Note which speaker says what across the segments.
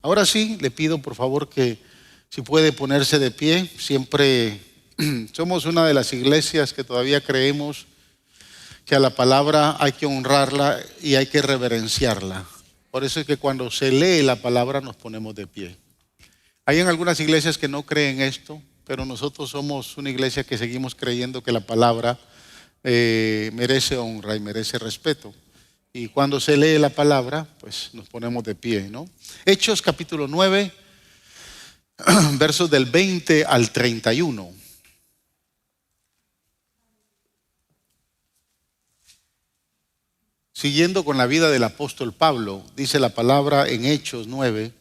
Speaker 1: Ahora sí, le pido por favor que si puede ponerse de pie. Siempre somos una de las iglesias que todavía creemos que a la palabra hay que honrarla y hay que reverenciarla. Por eso es que cuando se lee la palabra nos ponemos de pie. Hay en algunas iglesias que no creen esto, pero nosotros somos una iglesia que seguimos creyendo que la palabra merece honra y merece respeto. Y cuando se lee la palabra, pues nos ponemos de pie, ¿no? Hechos capítulo 9, versos del 20 al 31. Siguiendo con la vida del apóstol Pablo, dice la palabra en Hechos 9,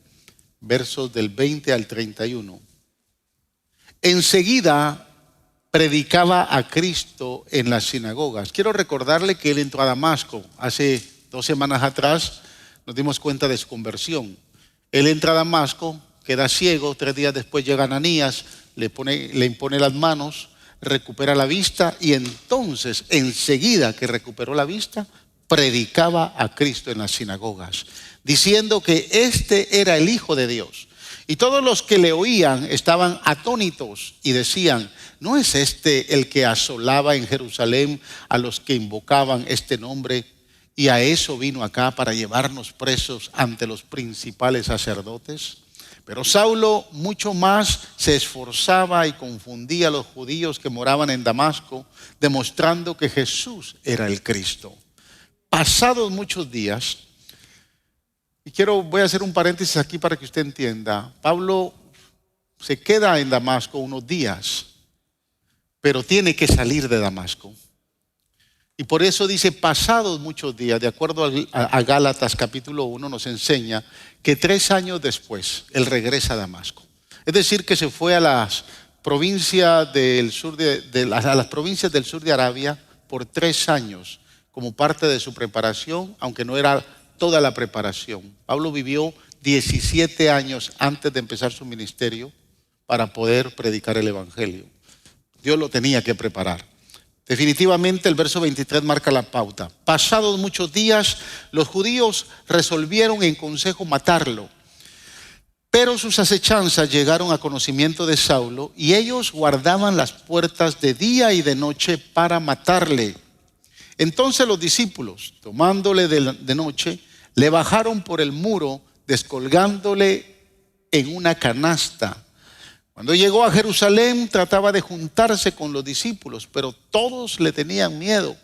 Speaker 1: versos del 20 al 31. Enseguida predicaba a Cristo en las sinagogas. Quiero recordarle que él entró a Damasco. Hace 2 semanas atrás nos dimos cuenta de su conversión. Él entra a Damasco, queda ciego, 3 días después llega Ananías, le impone las manos, recupera la vista y entonces, enseguida que recuperó la vista, predicaba a Cristo en las sinagogas, diciendo que este era el Hijo de Dios. Y todos los que le oían estaban atónitos y decían: ¿no es este el que asolaba en Jerusalén a los que invocaban este nombre? Y a eso vino acá, para llevarnos presos ante los principales sacerdotes. Pero Saulo mucho más se esforzaba y confundía a los judíos que moraban en Damasco, demostrando que Jesús era el Cristo. Pasados muchos días, y voy a hacer un paréntesis aquí para que usted entienda, Pablo se queda en Damasco unos días, pero tiene que salir de Damasco. Y por eso dice pasados muchos días. De acuerdo a Gálatas capítulo 1 nos enseña que 3 años después él regresa a Damasco. Es decir, que se fue a las provincias del sur a las provincias del sur de Arabia por 3 años como parte de su preparación, aunque no era toda la preparación. Pablo vivió 17 años antes de empezar su ministerio para poder predicar el evangelio. Dios lo tenía que preparar. Definitivamente el verso 23 marca la pauta. Pasados muchos días, los judíos resolvieron en consejo matarlo. Pero sus acechanzas llegaron a conocimiento de Saulo y ellos guardaban las puertas de día y de noche para matarle. Entonces los discípulos, tomándole de noche, le bajaron por el muro, descolgándole en una canasta. Cuando llegó a Jerusalén, trataba de juntarse con los discípulos, pero todos le tenían miedo,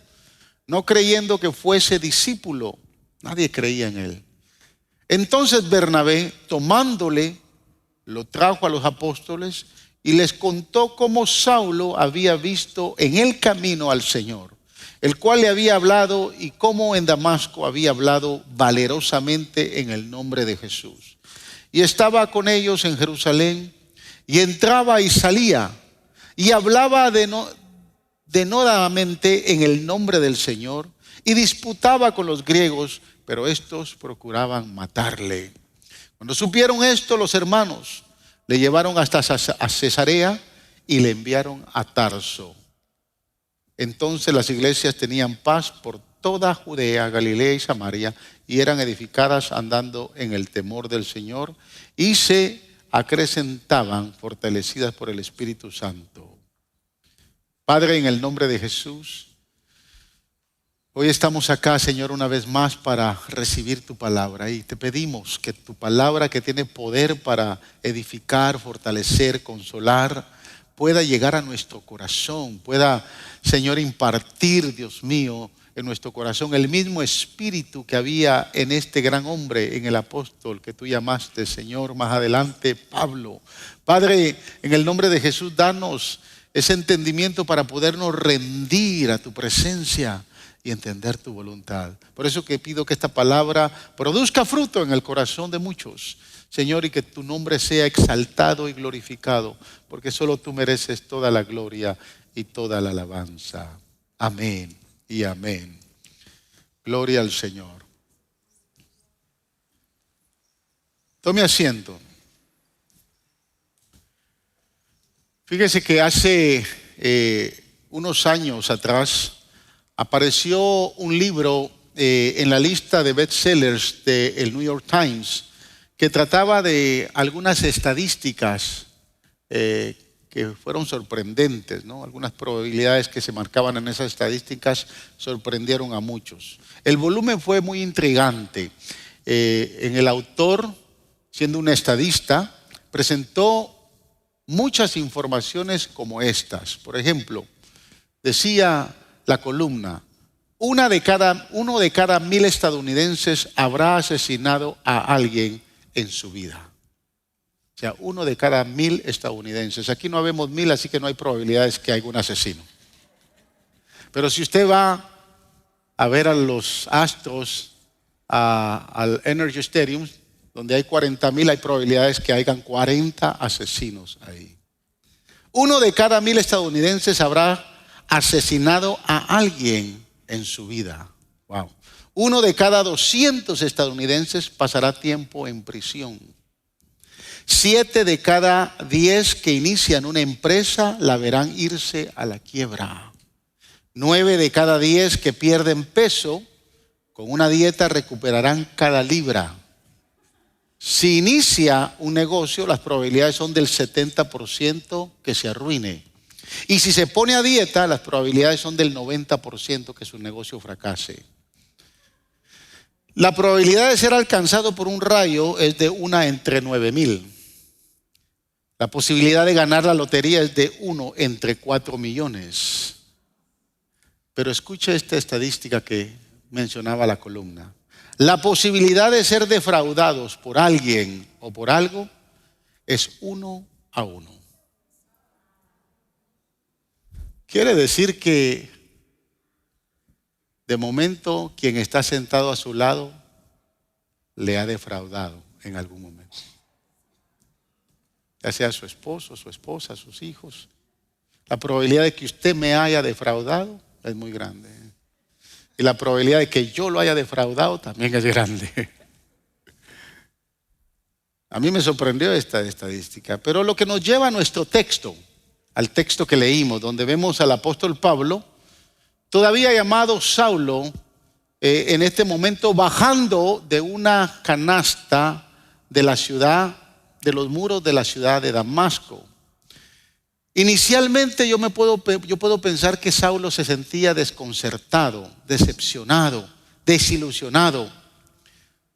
Speaker 1: no creyendo que fuese discípulo. Nadie creía en él. Entonces Bernabé, tomándole, lo trajo a los apóstoles y les contó cómo Saulo había visto en el camino al Señor, el cual le había hablado, y cómo en Damasco había hablado valerosamente en el nombre de Jesús. Y estaba con ellos en Jerusalén, y entraba y salía, y hablaba denodadamente en el nombre del Señor, y disputaba con los griegos, pero estos procuraban matarle. Cuando supieron esto, los hermanos le llevaron hasta Cesarea y le enviaron a Tarso. Entonces las iglesias tenían paz por toda Judea, Galilea y Samaria, y eran edificadas andando en el temor del Señor, y se acrecentaban, fortalecidas por el Espíritu Santo. Padre, en el nombre de Jesús, hoy estamos acá, Señor, una vez más para recibir tu palabra, y te pedimos que tu palabra, que tiene poder para edificar, fortalecer, consolar, pueda llegar a nuestro corazón, pueda, Señor, impartir, Dios mío, en nuestro corazón el mismo espíritu que había en este gran hombre, en el apóstol que tú llamaste, Señor, más adelante, Pablo. Padre, en el nombre de Jesús, danos ese entendimiento para podernos rendir a tu presencia y entender tu voluntad. Por eso que pido que esta palabra produzca fruto en el corazón de muchos, Señor, y que tu nombre sea exaltado y glorificado, porque solo tú mereces toda la gloria y toda la alabanza. Amén y amén. Gloria al Señor. Tome asiento. Fíjese que hace unos años atrás apareció un libro en la lista de bestsellers del New York Times que trataba de algunas estadísticas que fueron sorprendentes, ¿no? Algunas probabilidades que se marcaban en esas estadísticas sorprendieron a muchos. El volumen fue muy intrigante. En el autor, siendo un estadista, presentó muchas informaciones como estas. Por ejemplo, decía la columna: uno de cada 1.000 estadounidenses habrá asesinado a alguien en su vida. O sea, 1 de cada 1.000 estadounidenses. Aquí no habemos 1.000, así que no hay probabilidades que haya un asesino. Pero si usted va a ver a los Astros, al Energy Stadium, donde hay 40.000, hay probabilidades que hayan 40 asesinos ahí. 1 de cada 1.000 estadounidenses habrá asesinado a alguien en su vida. Wow. 1 de cada 200 estadounidenses pasará tiempo en prisión. 7 de cada 10 que inician una empresa la verán irse a la quiebra. 9 de cada 10 que pierden peso con una dieta recuperarán cada libra. Si inicia un negocio, las probabilidades son del 70% que se arruine. Y si se pone a dieta, las probabilidades son del 90% que su negocio fracase. La probabilidad de ser alcanzado por un rayo es de 1 entre 9.000. La posibilidad de ganar la lotería es de 1 entre 4 millones. Pero escuche esta estadística que mencionaba la columna. La posibilidad de ser defraudados por alguien o por algo es 1 a 1. Quiere decir que de momento quien está sentado a su lado le ha defraudado en algún momento. Ya sea su esposo, su esposa, sus hijos. La probabilidad de que usted me haya defraudado es muy grande. Y la probabilidad de que yo lo haya defraudado también es grande. A mí me sorprendió esta estadística. Pero lo que nos lleva a nuestro texto, al texto que leímos, donde vemos al apóstol Pablo, todavía llamado Saulo, en este momento bajando de una canasta de la ciudad, de los muros de la ciudad de Damasco. Inicialmente yo puedo pensar que Saulo se sentía desconcertado, decepcionado, desilusionado,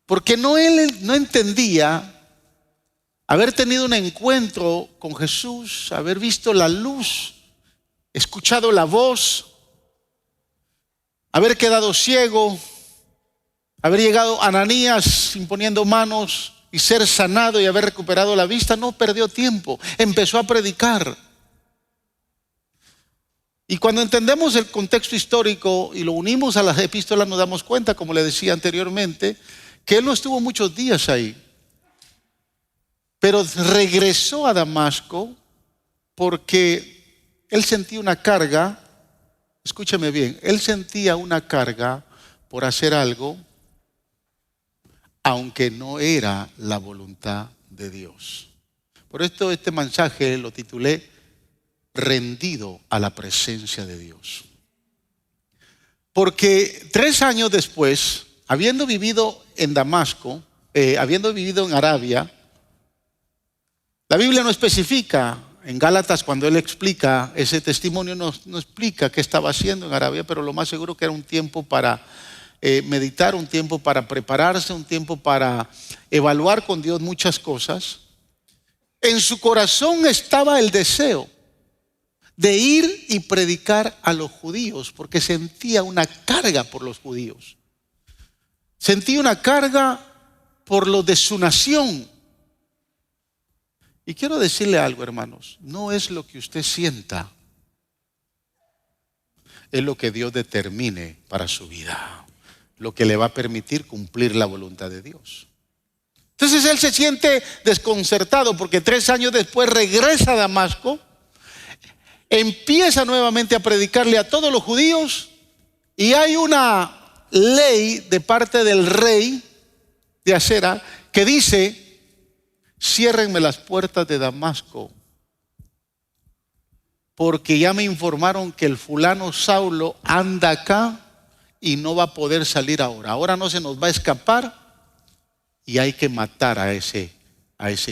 Speaker 1: porque él no entendía haber tenido un encuentro con Jesús, haber visto la luz, escuchado la voz, haber quedado ciego, haber llegado Ananías imponiendo manos y ser sanado y haber recuperado la vista. No perdió tiempo, empezó a predicar. Y cuando entendemos el contexto histórico y lo unimos a las epístolas, nos damos cuenta, como le decía anteriormente, que él no estuvo muchos días ahí, pero regresó a Damasco porque él sentía una carga. Escúcheme bien, él sentía una carga por hacer algo, aunque no era la voluntad de Dios. Por esto este mensaje lo titulé rendido a la presencia de Dios. Porque 3 años después, habiendo vivido en Damasco, habiendo vivido en Arabia, la Biblia no especifica. En Gálatas, cuando él explica ese testimonio, no explica qué estaba haciendo en Arabia, pero lo más seguro que era un tiempo para meditar, un tiempo para prepararse, un tiempo para evaluar con Dios muchas cosas. En su corazón estaba el deseo de ir y predicar a los judíos, porque sentía una carga por los judíos. Sentía una carga por los de su nación. Y quiero decirle algo, hermanos, no es lo que usted sienta, es lo que Dios determine para su vida, lo que le va a permitir cumplir la voluntad de Dios. Entonces él se siente desconcertado porque 3 años después regresa a Damasco, empieza nuevamente a predicarle a todos los judíos y hay una ley de parte del rey de Acera que dice: ciérrenme las puertas de Damasco, porque ya me informaron que el fulano Saulo anda acá y no va a poder salir ahora. Ahora no se nos va a escapar y hay que matar a ese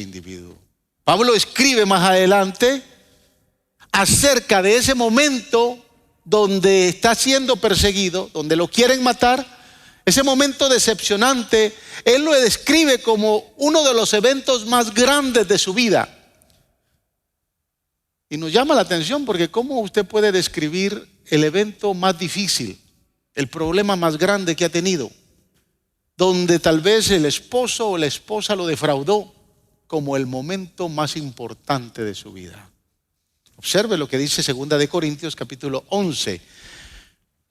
Speaker 1: individuo. Pablo escribe más adelante acerca de ese momento donde está siendo perseguido, donde lo quieren matar, ese momento decepcionante. Él lo describe como uno de los eventos más grandes de su vida. Y nos llama la atención porque ¿cómo usted puede describir el evento más difícil, el problema más grande que ha tenido, donde tal vez el esposo o la esposa lo defraudó, como el momento más importante de su vida? Observe lo que dice 2 de Corintios capítulo 11,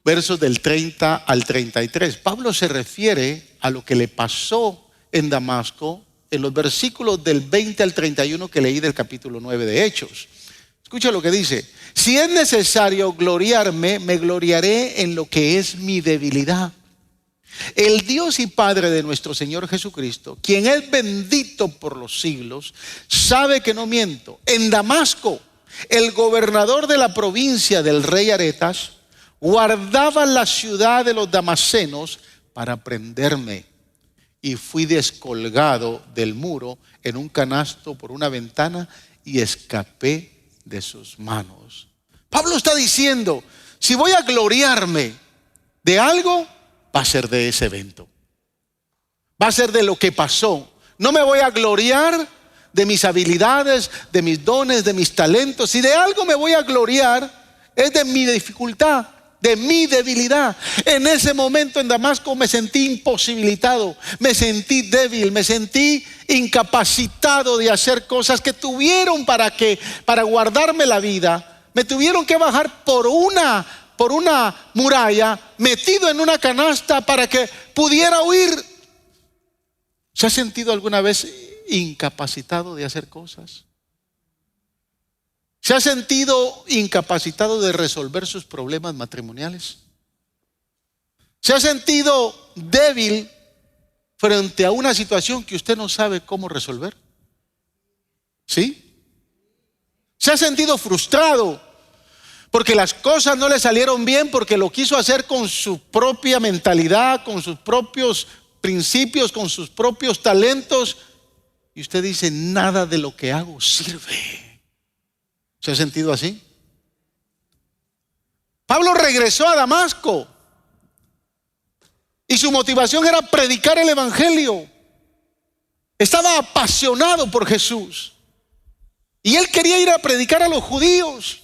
Speaker 1: versos del 30 al 33. Pablo se refiere a lo que le pasó en Damasco en los versículos del 20 al 31 que leí del capítulo 9 de Hechos. Escucha lo que dice: si es necesario gloriarme, me gloriaré en lo que es mi debilidad. El Dios y Padre de nuestro Señor Jesucristo, quien es bendito por los siglos, sabe que no miento. En Damasco, el gobernador de la provincia del rey Aretas guardaba la ciudad de los damasenos para prenderme, y fui descolgado del muro en un canasto por una ventana y escapé de sus manos. Pablo está diciendo, si voy a gloriarme de algo, va a ser de ese evento, va a ser de lo que pasó. No me voy a gloriar de mis habilidades, de mis dones, de mis talentos. Si de algo me voy a gloriar, es de mi dificultad, de mi debilidad. En ese momento en Damasco me sentí imposibilitado, me sentí débil, me sentí incapacitado de hacer cosas que tuvieron para guardarme la vida. Me tuvieron que bajar por una muralla, metido en una canasta para que pudiera huir. ¿Se ha sentido alguna vez incapacitado de hacer cosas? ¿Se ha sentido incapacitado de resolver sus problemas matrimoniales? ¿Se ha sentido débil frente a una situación que usted no sabe cómo resolver? ¿Sí? ¿Se ha sentido frustrado porque las cosas no le salieron bien, porque lo quiso hacer con su propia mentalidad, con sus propios principios, con sus propios talentos, y usted dice, nada de lo que hago sirve? ¿Se ha sentido así? Pablo regresó a Damasco y su motivación era predicar el evangelio. Estaba apasionado por Jesús y él quería ir a predicar a los judíos,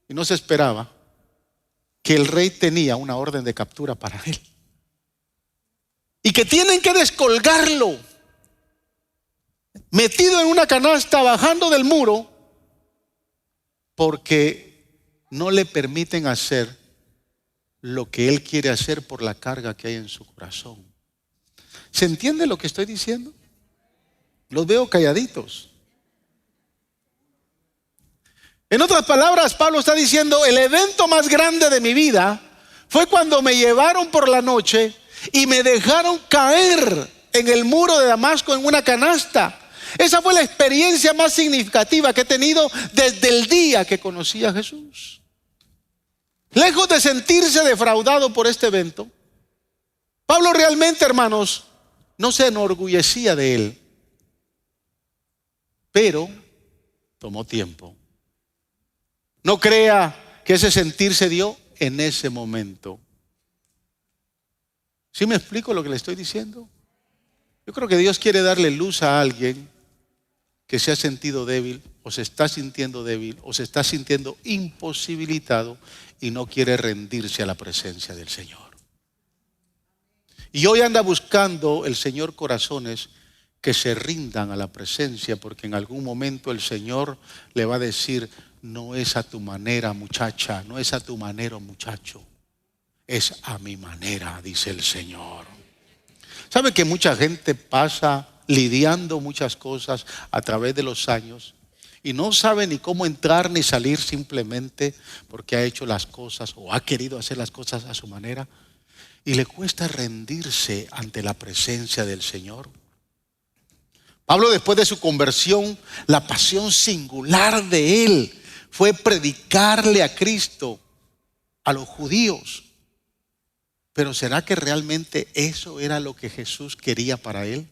Speaker 1: y no se esperaba que el rey tenía una orden de captura para él y que tienen que descolgarlo, metido en una canasta, bajando del muro, porque no le permiten hacer lo que él quiere hacer por la carga que hay en su corazón. ¿Se entiende lo que estoy diciendo? Los veo calladitos. En otras palabras, Pablo está diciendo, el evento más grande de mi vida fue cuando me llevaron por la noche y me dejaron caer en el muro de Damasco en una canasta. Esa fue la experiencia más significativa que he tenido desde el día que conocí a Jesús. Lejos de sentirse defraudado por este evento, Pablo realmente, hermanos, no se enorgullecía de él, pero tomó tiempo. No crea que ese sentir se dio en ese momento. ¿Sí me explico lo que le estoy diciendo? Yo creo que Dios quiere darle luz a alguien que se ha sentido débil, o se está sintiendo débil, o se está sintiendo imposibilitado y no quiere rendirse a la presencia del Señor. Y hoy anda buscando el Señor corazones que se rindan a la presencia, porque en algún momento el Señor le va a decir, no es a tu manera, muchacha, no es a tu manera, muchacho, es a mi manera, dice el Señor. ¿Sabe que mucha gente pasa lidiando muchas cosas a través de los años y no sabe ni cómo entrar ni salir, simplemente porque ha hecho las cosas o ha querido hacer las cosas a su manera, y le cuesta rendirse ante la presencia del Señor? Pablo, después de su conversión, la pasión singular de él fue predicarle a Cristo a los judíos. Pero ¿será que realmente eso era lo que Jesús quería para él?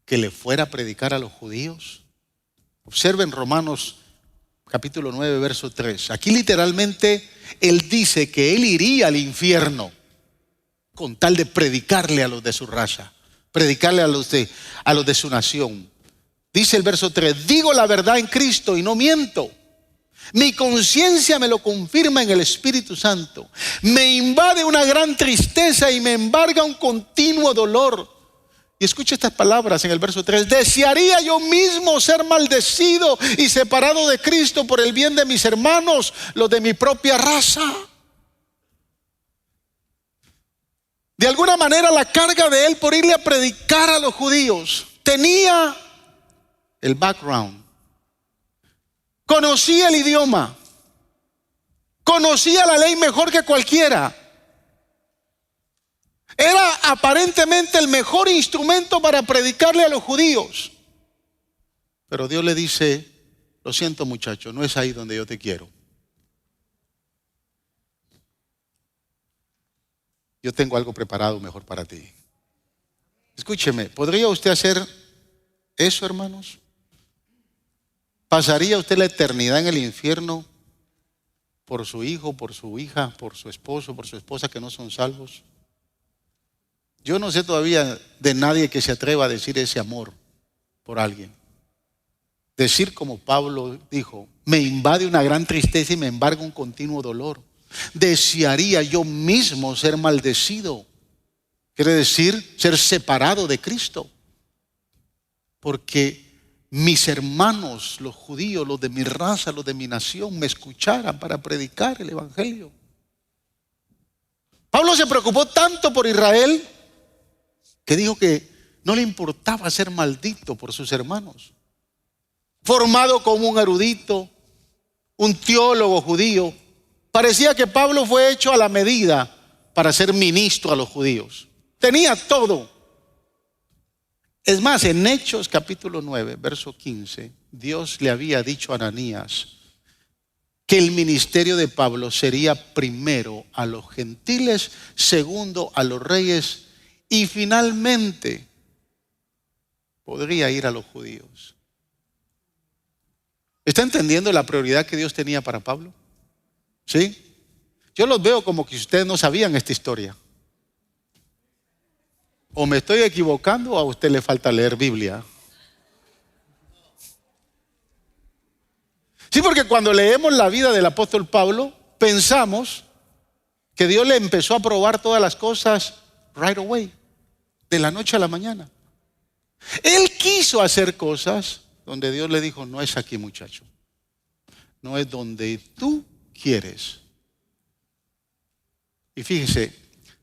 Speaker 1: que le fuera a predicar a los judíos? Observen Romanos capítulo 9, verso 3. Aquí literalmente él dice que él iría al infierno con tal de predicarle a los de su raza, predicarle a los de su nación. Dice el verso 3, digo la verdad en Cristo y no miento. Mi conciencia me lo confirma en el Espíritu Santo. Me invade una gran tristeza y me embarga un continuo dolor. Y escucha estas palabras en el verso 3. Desearía yo mismo ser maldecido y separado de Cristo por el bien de mis hermanos, los de mi propia raza. De alguna manera la carga de él por irle a predicar a los judíos tenía el background. Conocía el idioma, conocía la ley mejor que cualquiera. Era aparentemente el mejor instrumento para predicarle a los judíos. Pero Dios le dice, lo siento muchacho, no es ahí donde yo te quiero. Yo tengo algo preparado mejor para ti. Escúcheme, ¿podría usted hacer eso, hermanos? ¿Pasaría usted la eternidad en el infierno por su hijo, por su hija, por su esposo, por su esposa que no son salvos? Yo no sé todavía de nadie que se atreva a decir ese amor por alguien. Decir como Pablo dijo, me invade una gran tristeza y me embarga un continuo dolor. Desearía yo mismo ser maldecido. Quiere decir ser separado de Cristo. Porque mis hermanos, los judíos, los de mi raza, los de mi nación, me escucharan para predicar el evangelio. Pablo se preocupó tanto por Israel que dijo que no le importaba ser maldito por sus hermanos. Formado como un erudito, un teólogo judío, parecía que Pablo fue hecho a la medida para ser ministro a los judíos. Tenía todo. Es más, en Hechos capítulo 9, verso 15, Dios le había dicho a Ananías que el ministerio de Pablo sería primero a los gentiles, segundo a los reyes y finalmente podría ir a los judíos. ¿Está entendiendo la prioridad que Dios tenía para Pablo? ¿Sí? Yo los veo como que ustedes no sabían esta historia. O me estoy equivocando o a usted le falta leer Biblia. Sí, porque cuando leemos la vida del apóstol Pablo, pensamos que Dios le empezó a probar todas las cosas right away, de la noche a la mañana. Él quiso hacer cosas donde Dios le dijo, no es aquí, muchacho. No es donde tú quieres. Y fíjese,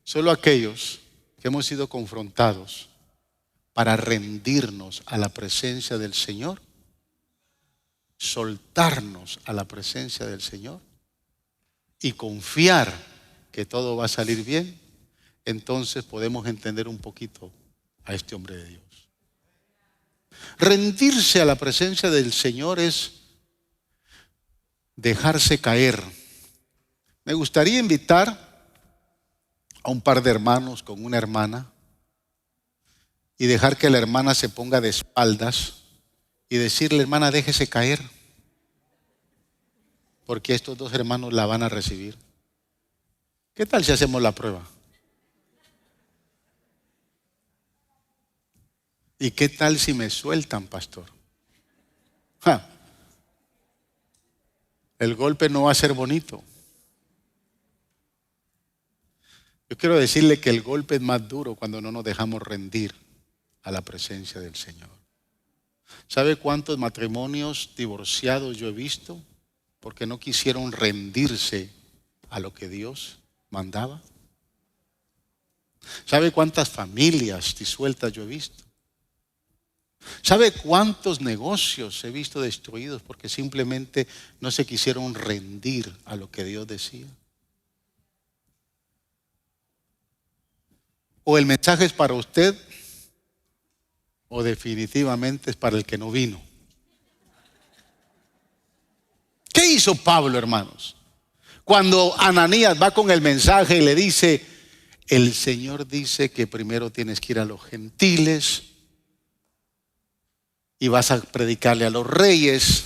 Speaker 1: solo aquellos que hemos sido confrontados para rendirnos a la presencia del Señor, soltarnos a la presencia del Señor y confiar que todo va a salir bien, entonces podemos entender un poquito a este hombre de Dios. Rendirse a la presencia del Señor es dejarse caer. Me gustaría invitar a un par de hermanos con una hermana y dejar que la hermana se ponga de espaldas y decirle, hermana, déjese caer, porque estos dos hermanos la van a recibir. ¿Qué tal si hacemos la prueba? ¿Y qué tal si me sueltan, pastor? El golpe no va a ser bonito. Yo quiero decirle que el golpe es más duro cuando no nos dejamos rendir a la presencia del Señor. ¿Sabe cuántos matrimonios divorciados yo he visto? Porque no quisieron rendirse a lo que Dios mandaba. ¿Sabe cuántas familias disueltas yo he visto? ¿Sabe cuántos negocios he visto destruidos porque simplemente no se quisieron rendir a lo que Dios decía? O el mensaje es para usted, o definitivamente es para el que no vino. ¿Qué hizo Pablo, hermanos? Cuando Ananías va con el mensaje y le dice, el Señor dice que primero tienes que ir a los gentiles, y vas a predicarle a los reyes,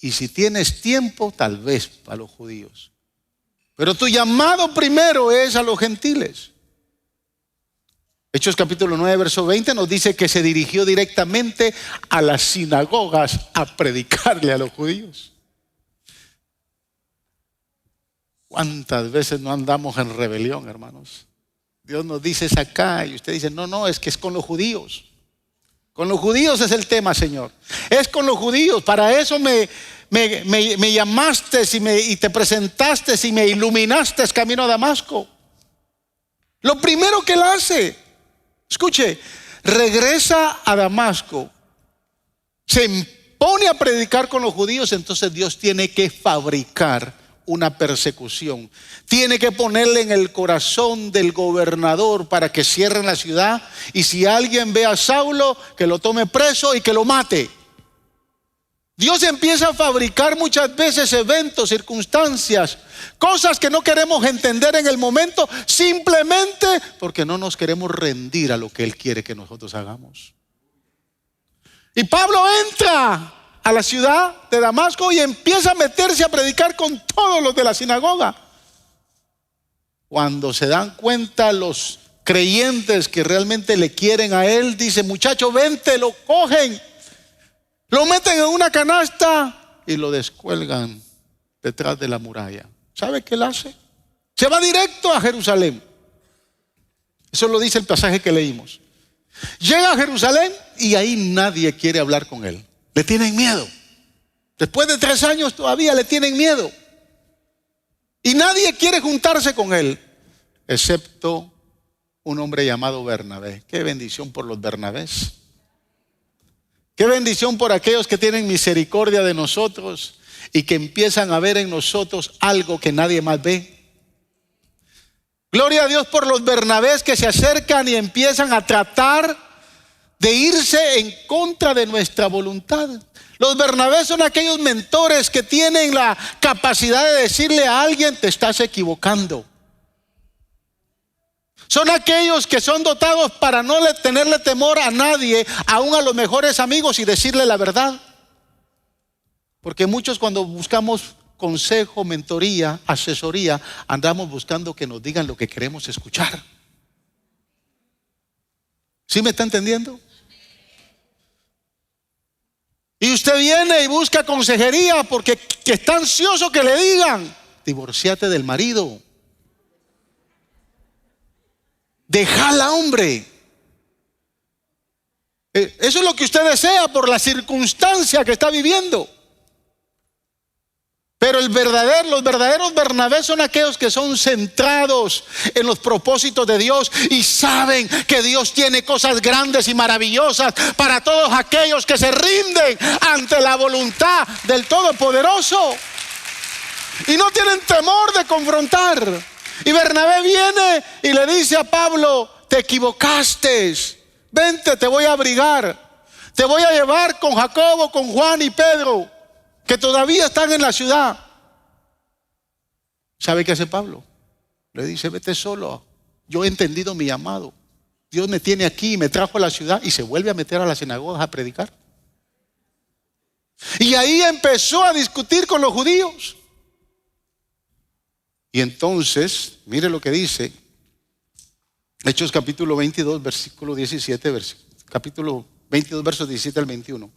Speaker 1: y si tienes tiempo, tal vez a los judíos. Pero tu llamado primero es a los gentiles. Hechos capítulo 9, verso 20 nos dice que se dirigió directamente a las sinagogas a predicarle a los judíos. ¿Cuántas veces no andamos en rebelión, hermanos? Dios nos dice es acá y usted dice, no, es que es con los judíos. Con los judíos es el tema, Señor. Es con los judíos. Para eso me llamaste y te presentaste y me iluminaste camino a Damasco. Lo primero que él hace, escuche, regresa a Damasco, se pone a predicar con los judíos. Entonces Dios tiene que fabricar una persecución. Tiene que ponerle en el corazón del gobernador para que cierren la ciudad, y si alguien ve a Saulo, que lo tome preso y que lo mate. Dios empieza a fabricar muchas veces eventos, circunstancias, cosas que no queremos entender en el momento, simplemente porque no nos queremos rendir a lo que Él quiere que nosotros hagamos. Y Pablo entra a la ciudad de Damasco y empieza a meterse a predicar con todos los de la sinagoga. Cuando se dan cuenta los creyentes que realmente le quieren a él, dice, muchacho, vente, lo cogen, lo meten en una canasta y lo descuelgan detrás de la muralla. ¿Sabe qué él hace? Se va directo a Jerusalén. Eso lo dice el pasaje que leímos. Llega a Jerusalén y ahí nadie quiere hablar con él. Le tienen miedo. Después de 3 años todavía le tienen miedo. Y nadie quiere juntarse con él, excepto un hombre llamado Bernabé. Qué bendición por los Bernabés. Qué bendición por aquellos que tienen misericordia de nosotros y que empiezan a ver en nosotros algo que nadie más ve. Gloria a Dios por los Bernabés que se acercan y empiezan a tratar de irse en contra de nuestra voluntad. Los Bernabés son aquellos mentores que tienen la capacidad de decirle a alguien, te estás equivocando. Son aquellos que son dotados para no tenerle temor a nadie, aún a los mejores amigos, y decirle la verdad. Porque muchos, cuando buscamos consejo, mentoría, asesoría, andamos buscando que nos digan lo que queremos escuchar. ¿Sí me está entendiendo? Y usted viene y busca consejería porque está ansioso que le digan, divorciate del marido, déjala, hombre. Eso es lo que usted desea por la circunstancia que está viviendo. Pero los verdaderos Bernabé son aquellos que son centrados en los propósitos de Dios y saben que Dios tiene cosas grandes y maravillosas para todos aquellos que se rinden ante la voluntad del Todopoderoso. Y no tienen temor de confrontar. Y Bernabé viene y le dice a Pablo, te equivocaste, vente, te voy a abrigar, te voy a llevar con Jacobo, con Juan y Pedro, que todavía están en la ciudad. ¿Sabe qué hace Pablo? Le dice, vete solo, yo he entendido mi llamado, Dios me tiene aquí y me trajo a la ciudad, y se vuelve a meter a las sinagogas a predicar. Y ahí empezó a discutir con los judíos. Y entonces, mire lo que dice Hechos capítulo 22, versículo 17, capítulo 22, versos 17 al 21.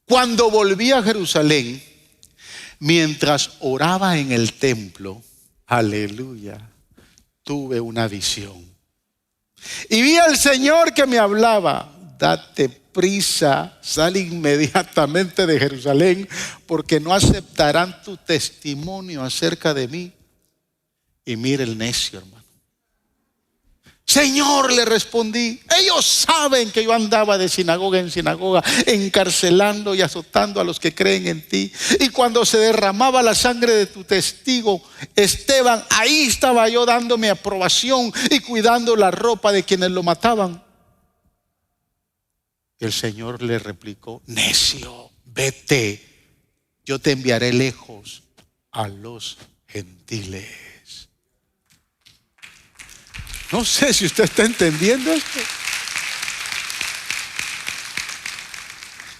Speaker 1: Cuando volví a Jerusalén, mientras oraba en el templo, aleluya, tuve una visión. Y vi al Señor que me hablaba, date prisa, sal inmediatamente de Jerusalén, porque no aceptarán tu testimonio acerca de mí. Y mire el necio, hermano. Señor, le respondí, ellos saben que yo andaba de sinagoga en sinagoga, encarcelando y azotando a los que creen en ti. Y cuando se derramaba la sangre de tu testigo Esteban, ahí estaba yo dándome aprobación y cuidando la ropa de quienes lo mataban. El Señor le replicó, necio, vete, yo te enviaré lejos a los gentiles. No sé si usted está entendiendo esto.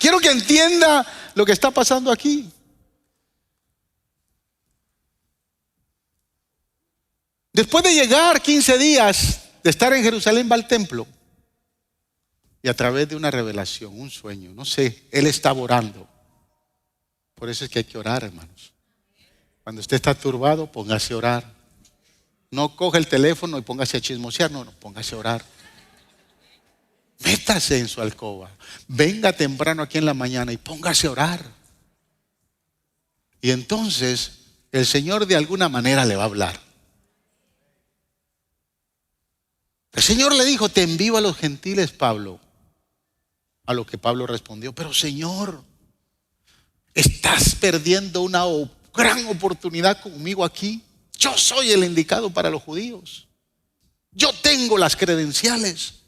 Speaker 1: Quiero que entienda lo que está pasando aquí. Después de llegar 15 días de estar en Jerusalén, va al templo. Y a través de una revelación, un sueño, no sé, él estaba orando. Por eso es que hay que orar, hermanos. Cuando usted está turbado, póngase a orar. No coge el teléfono y póngase a chismosear, no, póngase a orar. Métase en su alcoba. Venga temprano aquí en la mañana y póngase a orar. Y entonces el Señor de alguna manera le va a hablar. El Señor le dijo: te envío a los gentiles, Pablo. A lo que Pablo respondió: pero Señor, estás perdiendo una gran oportunidad conmigo aquí. Yo soy el indicado para los judíos. Yo tengo las credenciales.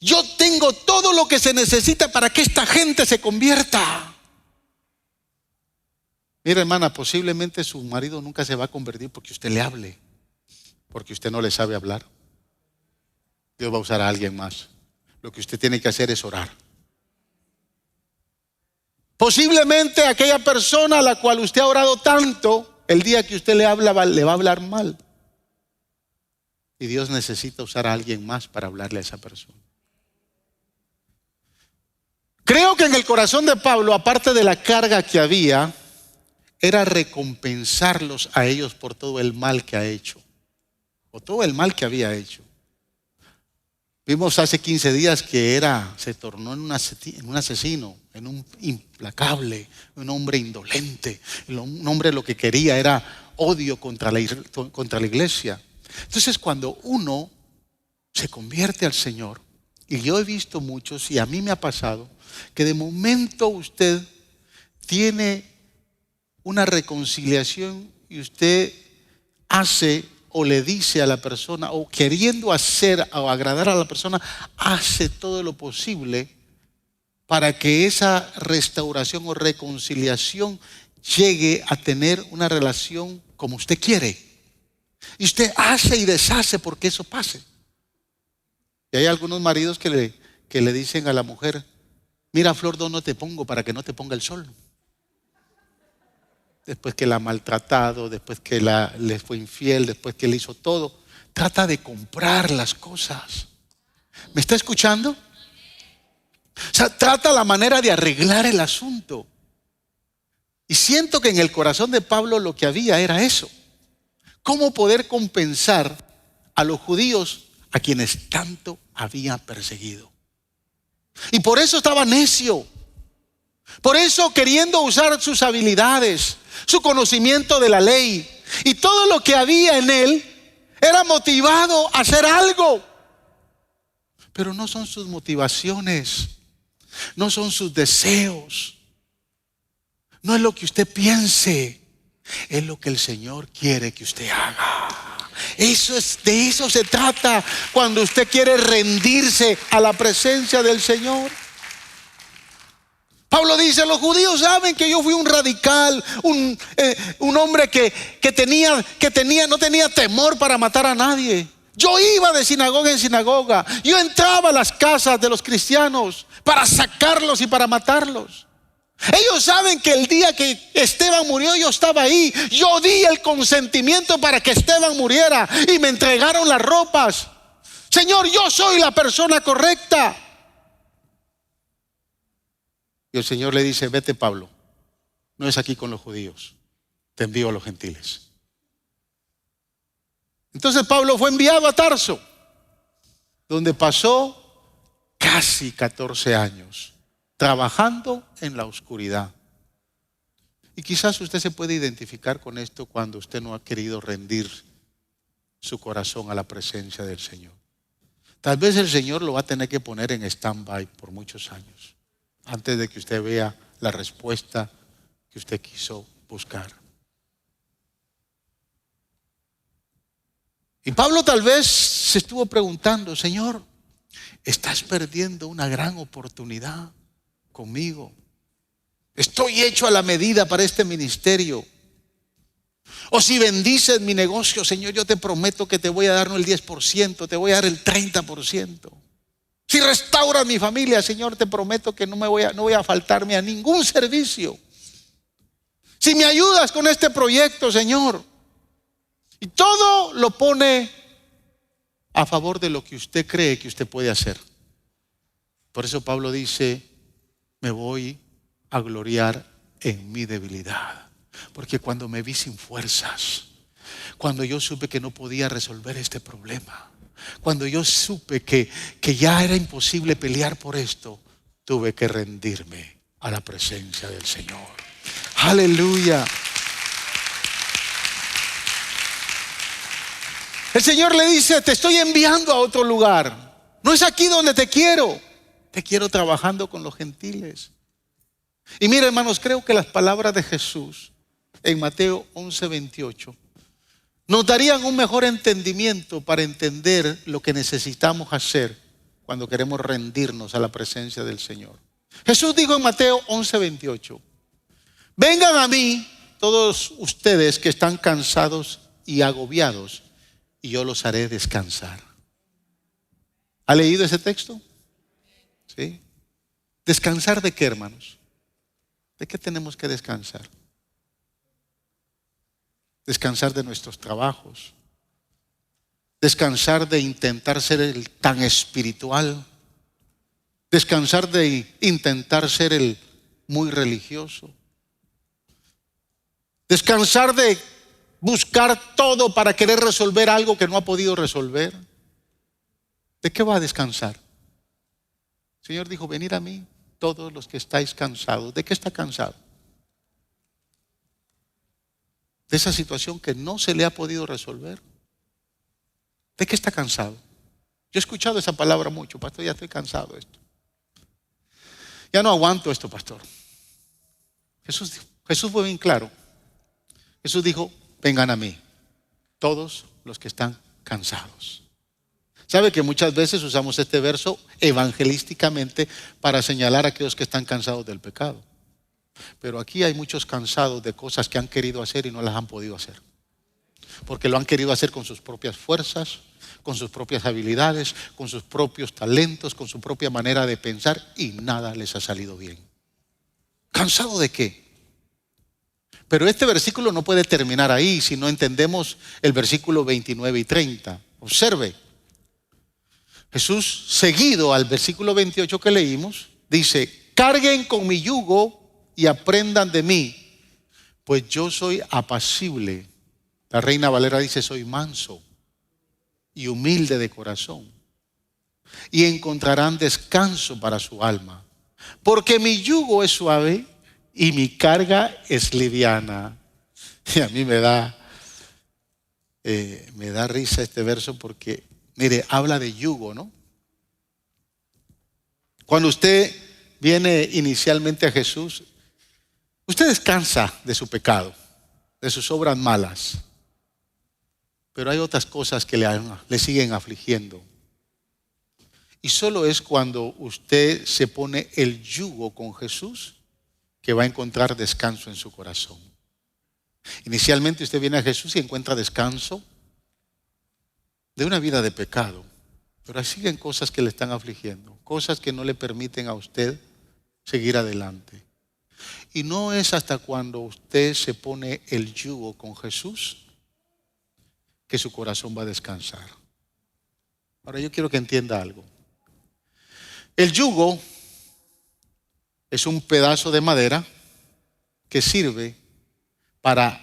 Speaker 1: Yo tengo todo lo que se necesita para que esta gente se convierta. Mira, hermana, posiblemente su marido nunca se va a convertir porque usted le hable, porque usted no le sabe hablar. Dios va a usar a alguien más. Lo que usted tiene que hacer es orar. Posiblemente aquella persona a la cual usted ha orado tanto, el día que usted le habla, le va a hablar mal. Y Dios necesita usar a alguien más para hablarle a esa persona. Creo que en el corazón de Pablo, aparte de la carga que había, era recompensarlos a ellos por todo el mal que ha hecho, o todo el mal que había hecho. Vimos hace 15 días que se tornó en un asesino, en un implacable, un hombre indolente. Un hombre lo que quería era odio contra la iglesia. Entonces, cuando uno se convierte al Señor, y yo he visto muchos, y a mí me ha pasado, que de momento usted tiene una reconciliación y usted hace o le dice a la persona, o queriendo hacer o agradar a la persona, hace todo lo posible para que esa restauración o reconciliación llegue a tener una relación como usted quiere. Y usted hace y deshace porque eso pase. Y hay algunos maridos que le dicen a la mujer: mira, flor, no te pongo para que no te ponga el sol. Después que la ha maltratado, después que le fue infiel, después que le hizo todo, trata de comprar las cosas. ¿Me está escuchando? O sea, trata la manera de arreglar el asunto. Y siento que en el corazón de Pablo lo que había era eso. ¿Cómo poder compensar a los judíos a quienes tanto había perseguido? Y por eso estaba necio. Por eso, queriendo usar sus habilidades, su conocimiento de la ley y todo lo que había en él, era motivado a hacer algo. Pero no son sus motivaciones, no son sus deseos, no es lo que usted piense, es lo que el Señor quiere que usted haga. De eso se trata cuando usted quiere rendirse a la presencia del Señor. Pablo dice: los judíos saben que yo fui un radical, un hombre que no tenía temor para matar a nadie. Yo iba de sinagoga en sinagoga, yo entraba a las casas de los cristianos para sacarlos y para matarlos. Ellos saben que el día que Esteban murió, yo estaba ahí. Yo di el consentimiento para que Esteban muriera y me entregaron las ropas. Señor, yo soy la persona correcta. Y el Señor le dice: vete, Pablo, no es aquí con los judíos, te envío a los gentiles. Entonces Pablo fue enviado a Tarso, donde pasó casi 14 años trabajando en la oscuridad. Y quizás usted se puede identificar con esto cuando usted no ha querido rendir su corazón a la presencia del Señor. Tal vez el Señor lo va a tener que poner en stand-by por muchos años, antes de que usted vea la respuesta que usted quiso buscar. Y Pablo tal vez se estuvo preguntando: Señor, estás perdiendo una gran oportunidad conmigo. Estoy hecho a la medida para este ministerio. O si bendices mi negocio, Señor, yo te prometo que te voy a dar no el 10%, te voy a dar el 30%. Si restauras mi familia, Señor, te prometo que no voy a faltarme a ningún servicio. Si me ayudas con este proyecto, Señor. Y todo lo pone a favor de lo que usted cree que usted puede hacer. Por eso Pablo dice, me voy a gloriar en mi debilidad. Porque cuando me vi sin fuerzas, cuando yo supe que no podía resolver este problema, cuando yo supe que ya era imposible pelear por esto, tuve que rendirme a la presencia del Señor. Aleluya. El Señor le dice, te estoy enviando a otro lugar. No es aquí donde te quiero. Te quiero trabajando con los gentiles. Y mira, hermanos, creo que las palabras de Jesús en Mateo 11:28 nos darían un mejor entendimiento para entender lo que necesitamos hacer cuando queremos rendirnos a la presencia del Señor. Jesús dijo en Mateo 11:28, vengan a mí todos ustedes que están cansados y agobiados, y yo los haré descansar. ¿Ha leído ese texto? ¿Sí? ¿Descansar de qué, hermanos? ¿De qué tenemos que descansar? Descansar de nuestros trabajos. Descansar de intentar ser el tan espiritual. Descansar de intentar ser el muy religioso. Descansar de buscar todo para querer resolver algo que no ha podido resolver. ¿De qué va a descansar? El Señor dijo, venid a mí todos los que estáis cansados. ¿De qué está cansado? De esa situación que no se le ha podido resolver. ¿De qué está cansado? Yo he escuchado esa palabra mucho, pastor, ya estoy cansado de esto. Ya no aguanto esto, pastor. Jesús fue bien claro. Jesús dijo, vengan a mí, todos los que están cansados. ¿Sabe que muchas veces usamos este verso evangelísticamente para señalar a aquellos que están cansados del pecado? Pero aquí hay muchos cansados de cosas que han querido hacer y no las han podido hacer. Porque lo han querido hacer con sus propias fuerzas, con sus propias habilidades, con sus propios talentos, con su propia manera de pensar y nada les ha salido bien. ¿Cansado de qué? Pero este versículo no puede terminar ahí si no entendemos el versículo 29 y 30. Observe. Jesús, seguido al versículo 28 que leímos, dice, carguen con mi yugo y aprendan de mí, pues yo soy apacible. La Reina Valera dice, soy manso y humilde de corazón, y encontrarán descanso para su alma, porque mi yugo es suave y mi carga es liviana. Y a mí me da risa este verso porque, mire, habla de yugo, ¿no? Cuando usted viene inicialmente a Jesús, usted descansa de su pecado, de sus obras malas. Pero hay otras cosas que le siguen afligiendo. Y solo es cuando usted se pone el yugo con Jesús que va a encontrar descanso en su corazón. Inicialmente usted viene a Jesús y encuentra descanso de una vida de pecado. Pero siguen cosas que le están afligiendo, cosas que no le permiten a usted seguir adelante. Y no es hasta cuando usted se pone el yugo con Jesús que su corazón va a descansar. Ahora yo quiero que entienda algo. El yugo es un pedazo de madera que sirve para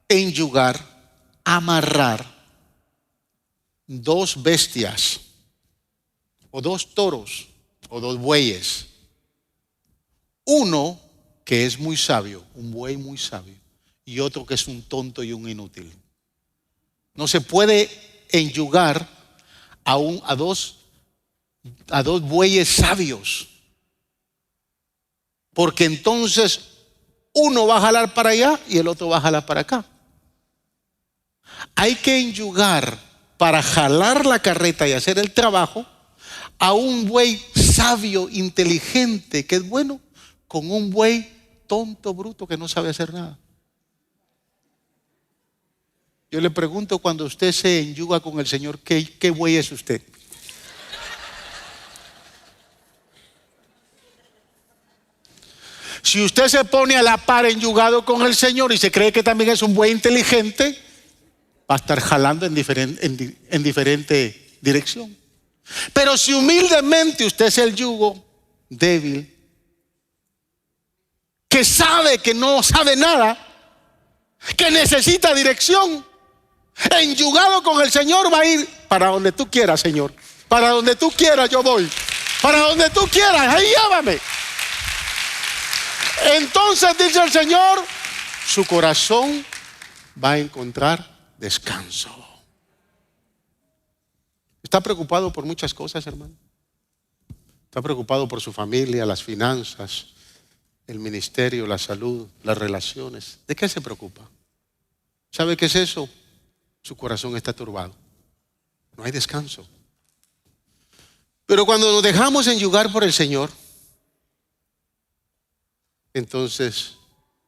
Speaker 1: enyugar, amarrar dos bestias o dos toros o dos bueyes. Uno que es muy sabio, un buey muy sabio, y otro que es un tonto y un inútil. No se puede enyugar a dos bueyes sabios, porque entonces uno va a jalar para allá y el otro va a jalar para acá. Hay que enyugar para jalar la carreta y hacer el trabajo a un buey sabio, inteligente, que es bueno, con un buey tonto, bruto, que no sabe hacer nada. Yo le pregunto, cuando usted se enyuga con el Señor, ¿qué buey es usted? Si usted se pone a la par enyugado con el Señor y se cree que también es un buen inteligente, va a estar jalando en diferente dirección. Pero si humildemente usted es el yugo débil, que sabe que no sabe nada, que necesita dirección, enyugado con el Señor, va a ir para donde tú quieras, Señor. Para donde tú quieras yo voy. Para donde tú quieras, ahí llévame. Entonces dice el Señor, su corazón va a encontrar descanso. ¿Está preocupado por muchas cosas, hermano? ¿Está preocupado por su familia, las finanzas, el ministerio, la salud, las relaciones? ¿De qué se preocupa? ¿Sabe qué es eso? Su corazón está turbado. No hay descanso. Pero cuando nos dejamos enyugar por el Señor, entonces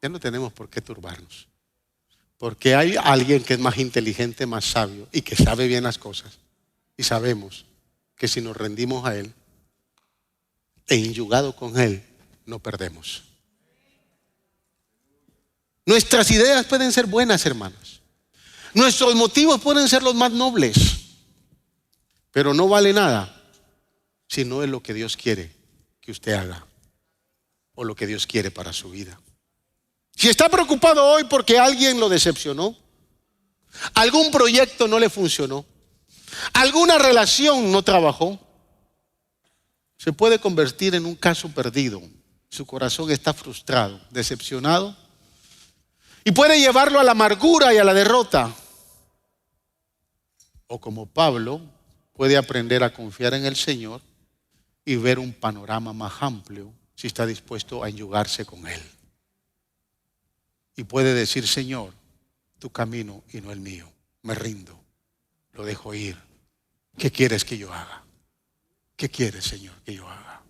Speaker 1: ya no tenemos por qué turbarnos. Porque hay alguien que es más inteligente, más sabio y que sabe bien las cosas. Y sabemos que si nos rendimos a Él e enyugado con Él, no perdemos. Nuestras ideas pueden ser buenas, hermanos. Nuestros motivos pueden ser los más nobles. Pero no vale nada si no es lo que Dios quiere que usted haga o lo que Dios quiere para su vida. Si está preocupado hoy porque alguien lo decepcionó, algún proyecto no le funcionó, alguna relación no trabajó, se puede convertir en un caso perdido. Su corazón está frustrado, decepcionado y puede llevarlo a la amargura y a la derrota. O como Pablo, puede aprender a confiar en el Señor y ver un panorama más amplio si está dispuesto a enyugarse con Él. Y puede decir, Señor, tu camino y no el mío. Me rindo, lo dejo ir. ¿Qué quieres que yo haga? ¿Qué quieres, Señor, que yo haga?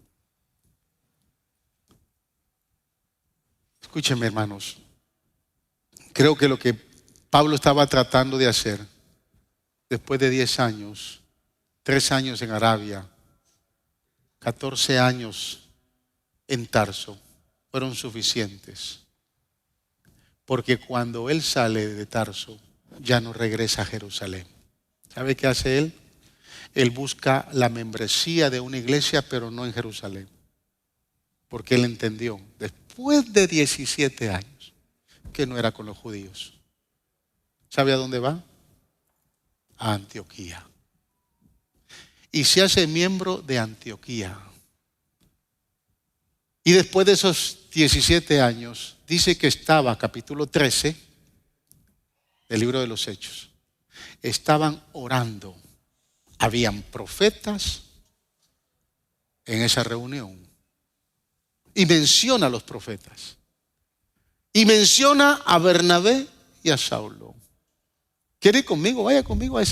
Speaker 1: Escúchenme, hermanos. Creo que lo que Pablo estaba tratando de hacer después de 10 años, 3 años en Arabia, 14 años en Tarso, fueron suficientes. Porque cuando él sale de Tarso, ya no regresa a Jerusalén. ¿Sabe qué hace él? Él busca la membresía de una iglesia, pero no en Jerusalén. Porque él entendió, después de 17 años, que no era con los judíos. ¿Sabe a dónde va? A Antioquía. Y se hace miembro de Antioquía. Y después de esos 17 años, dice que estaba, capítulo 13 del libro de los Hechos, estaban orando. Habían profetas en esa reunión. Y menciona a los profetas. Y menciona a Bernabé y a Saulo. ¿Quiere ir conmigo? Vaya conmigo a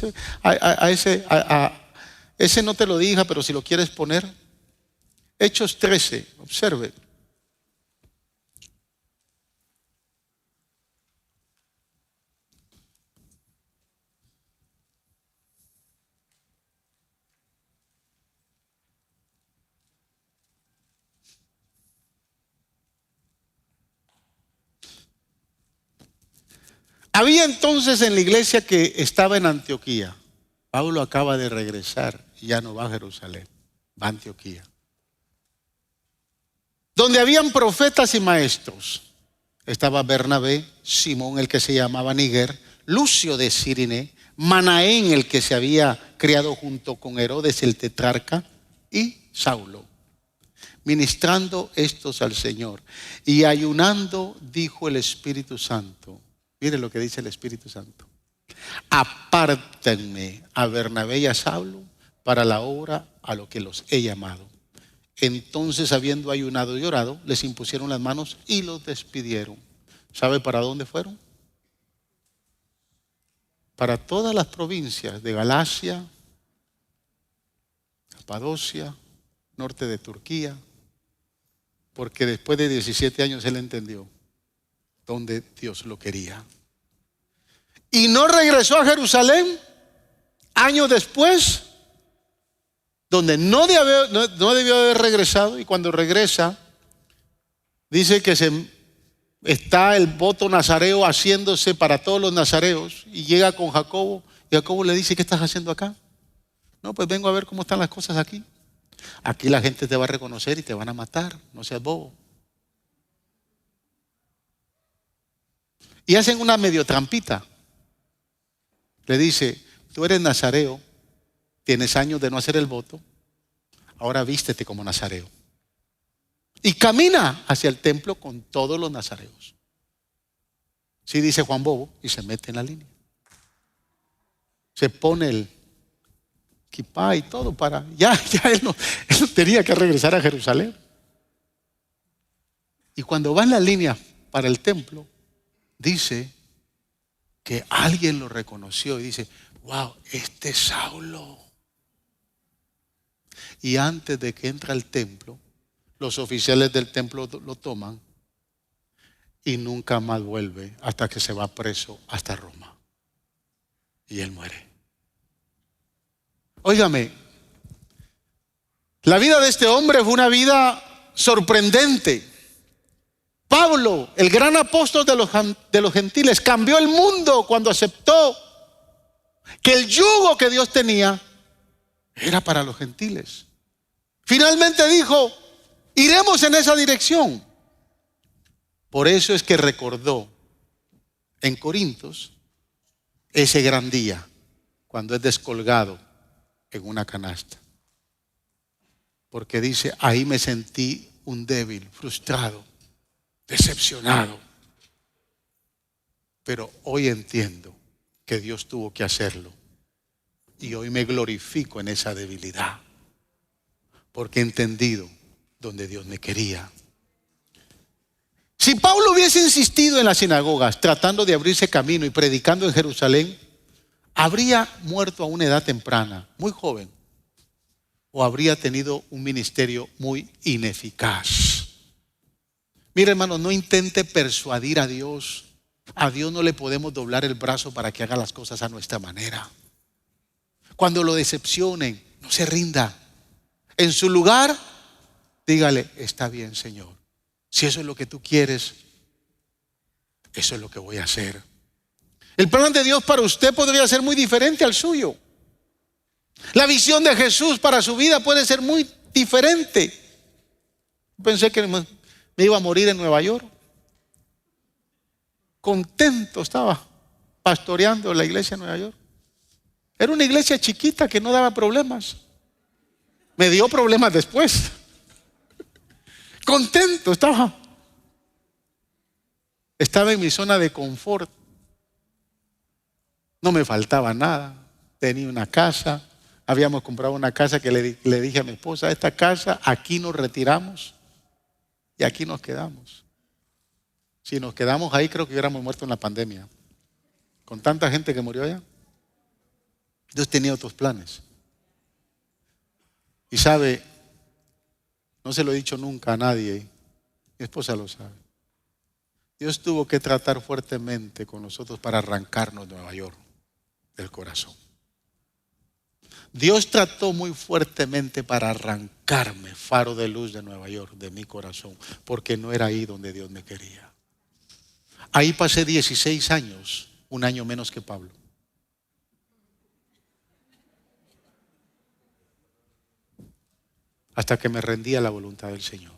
Speaker 1: ese no te lo dije, pero si lo quieres poner. Hechos 13, observe. Había entonces en la iglesia que estaba en Antioquía. Pablo acaba de regresar y ya no va a Jerusalén, va a Antioquía. Donde habían profetas y maestros. Estaba Bernabé, Simón el que se llamaba Niger, Lucio de Cirene, Manaén el que se había criado junto con Herodes el tetrarca y Saulo. Ministrando estos al Señor y ayunando, dijo el Espíritu Santo. Mire lo que dice el Espíritu Santo. Apártenme a Bernabé y a Saulo para la obra a lo que los he llamado. Entonces, habiendo ayunado y orado, les impusieron las manos y los despidieron. ¿Sabe para dónde fueron? Para todas las provincias de Galacia, Capadocia, norte de Turquía, porque después de 17 años él entendió donde Dios lo quería. Y no regresó a Jerusalén años después, donde no debió haber regresado, y cuando regresa, Dice que está el voto nazareo haciéndose para todos los nazareos y llega con Jacobo y Jacobo le dice: ¿qué estás haciendo acá? No, pues vengo a ver cómo están las cosas aquí. Aquí la gente te va a reconocer y te van a matar, no seas bobo. Y hacen una medio trampita. Le dice: tú eres nazareo, tienes años de no hacer el voto, ahora vístete como nazareo. Y camina hacia el templo con todos los nazareos. Sí, dice Juan Bobo, y se mete en la línea. Se pone el kipá y todo para... Ya él no tenía que regresar a Jerusalén. Y cuando va en la línea para el templo, dice que alguien lo reconoció y dice: wow, este es Saulo. Y antes de que entre al templo, los oficiales del templo lo toman y nunca más vuelve hasta que se va preso hasta Roma. Y él muere. Óigame, la vida de este hombre fue una vida sorprendente. Pablo, el gran apóstol de los gentiles, cambió el mundo cuando aceptó que el yugo que Dios tenía era para los gentiles. Finalmente dijo: iremos en esa dirección. Por eso es que recordó en Corintios ese gran día cuando es descolgado en una canasta. Porque dice: ahí me sentí un débil, frustrado, decepcionado. Pero hoy entiendo que Dios tuvo que hacerlo. Y hoy me glorifico en esa debilidad. Porque he entendido donde Dios me quería. Si Pablo hubiese insistido en las sinagogas, tratando de abrirse camino y predicando en Jerusalén, habría muerto a una edad temprana, muy joven, o habría tenido un ministerio muy ineficaz. Mire, hermano, no intente persuadir a Dios. A Dios no le podemos doblar el brazo para que haga las cosas a nuestra manera. Cuando lo decepcionen, no se rinda. En su lugar, dígale: está bien, Señor. Si eso es lo que tú quieres, eso es lo que voy a hacer. El plan de Dios para usted podría ser muy diferente al suyo. La visión de Jesús para su vida puede ser muy diferente. Pensé que me iba a morir en Nueva York. Contento estaba pastoreando la iglesia en Nueva York. Era una iglesia chiquita que no daba problemas. Me dio problemas después. Contento estaba. Estaba en mi zona de confort. No me faltaba nada. Tenía una casa. Habíamos comprado una casa que le dije a mi esposa: esta casa, aquí nos retiramos y aquí nos quedamos. Si nos quedamos ahí, creo que hubiéramos muerto en la pandemia. Con tanta gente que murió allá. Dios tenía otros planes. Y sabe, no se lo he dicho nunca a nadie, mi esposa lo sabe. Dios tuvo que tratar fuertemente con nosotros para arrancarnos de Nueva York del corazón. Dios trató muy fuertemente para arrancarme, faro de luz de Nueva York, de mi corazón, porque no era ahí donde Dios me quería. Ahí pasé 16 años, un año menos que Pablo. Hasta que me rendí a la voluntad del Señor.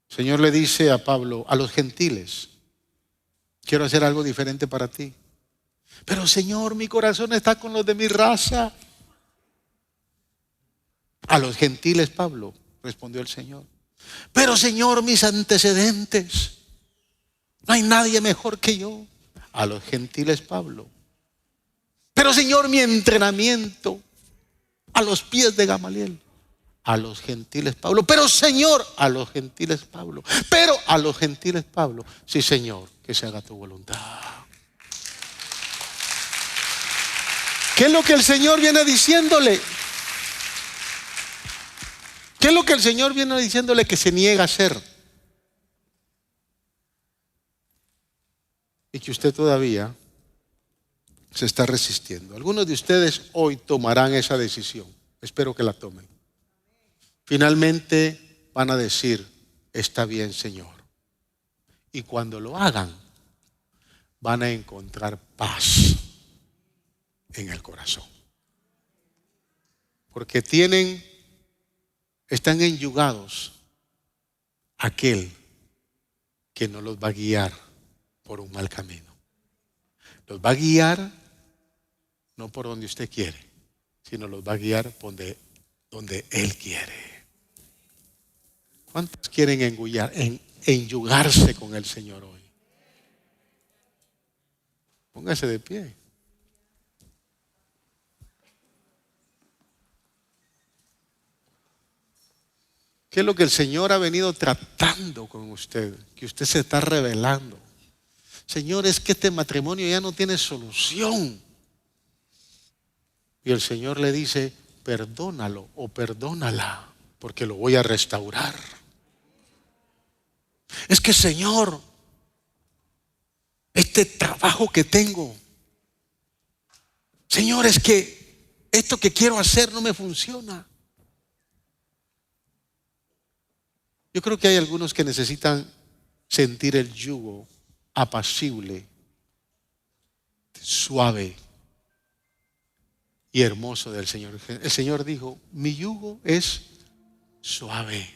Speaker 1: El Señor le dice a Pablo: a los gentiles, quiero hacer algo diferente para ti. Pero Señor, mi corazón está con los de mi raza. A los gentiles, Pablo, respondió el Señor. Pero Señor, mis antecedentes, no hay nadie mejor que yo. A los gentiles, Pablo. Pero Señor, mi entrenamiento, a los pies de Gamaliel. A los gentiles, Pablo. Pero Señor, a los gentiles, Pablo. Pero a los gentiles, Pablo. Sí, Señor, que se haga tu voluntad. ¿Qué es lo que el Señor viene diciéndole? ¿Qué es lo que el Señor viene diciéndole que se niega a hacer? Y que usted todavía se está resistiendo. Algunos de ustedes hoy tomarán esa decisión. Espero que la tomen. Finalmente van a decir, está bien, Señor. Y cuando lo hagan, van a encontrar paz en el corazón. Porque están enyugados a aquel que no los va a guiar por un mal camino. Los va a guiar no por donde usted quiere, sino los va a guiar por donde Él quiere. ¿Cuántos quieren enyugarse con el Señor hoy? Póngase de pie. ¿Qué es lo que el Señor ha venido tratando con usted? Que usted se está revelando. Señor, es que este matrimonio ya no tiene solución. Y el Señor le dice, perdónalo o perdónala, porque lo voy a restaurar. Es que, Señor, este trabajo que tengo, Señor, es que esto que quiero hacer no me funciona. Yo creo que hay algunos que necesitan sentir el yugo apacible, suave y hermoso del Señor. El Señor dijo, mi yugo es suave.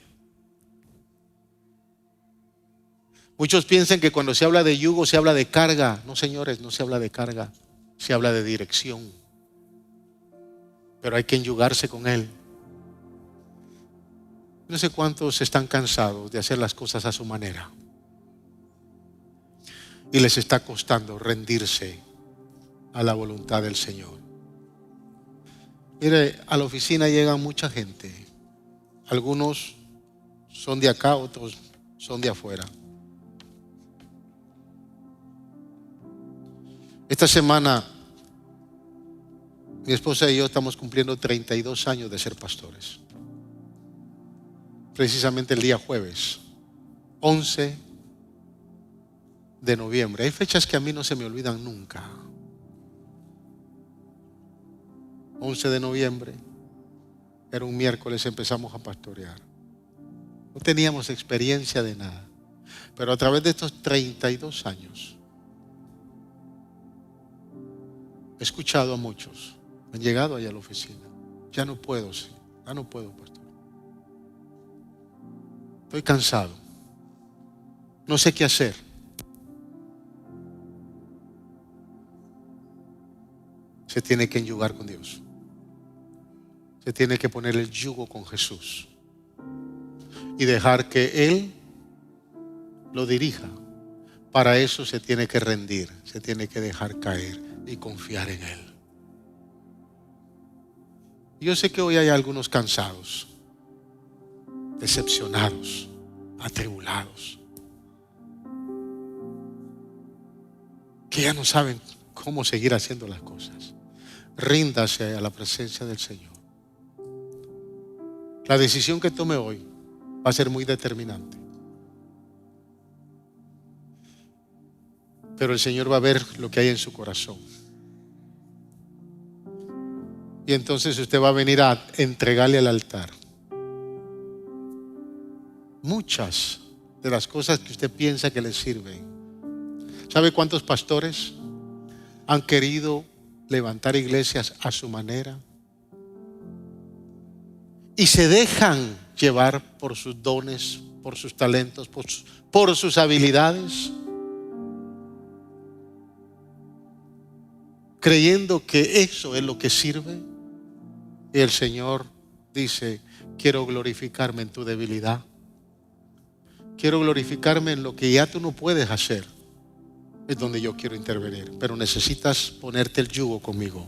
Speaker 1: Muchos piensan que cuando se habla de yugo se habla de carga. No, señores, no se habla de carga, se habla de dirección. Pero hay que enyugarse con Él. No sé cuántos están cansados de hacer las cosas a su manera y les está costando rendirse a la voluntad del Señor. Mire, a la oficina llega mucha gente. Algunos son de acá, otros son de afuera. Esta semana mi esposa y yo estamos cumpliendo 32 años de ser pastores. Precisamente el día jueves, 11 de noviembre. Hay fechas que a mí no se me olvidan nunca. 11 de noviembre, era un miércoles, empezamos a pastorear. No teníamos experiencia de nada, pero a través de estos 32 años he escuchado a muchos, han llegado allá a la oficina. Ya no puedo, pastor. Estoy cansado. No sé qué hacer. Se tiene que enyugar con Dios. Se tiene que poner el yugo con Jesús y dejar que Él lo dirija. Para eso se tiene que rendir, se tiene que dejar caer y confiar en Él. Yo sé que hoy hay algunos cansados, decepcionados, atribulados, que ya no saben cómo seguir haciendo las cosas. Ríndase a la presencia del Señor. La decisión que tome hoy va a ser muy determinante. Pero el Señor va a ver lo que hay en su corazón. Y entonces usted va a venir a entregarle al altar muchas de las cosas que usted piensa que le sirven. ¿Sabe cuántos pastores han querido levantar iglesias a su manera? Y se dejan llevar por sus dones, por sus talentos, por sus habilidades, creyendo que eso es lo que sirve. Y el Señor dice, quiero glorificarme en tu debilidad. Quiero glorificarme en lo que ya tú no puedes hacer. Es donde yo quiero intervenir. Pero necesitas ponerte el yugo conmigo.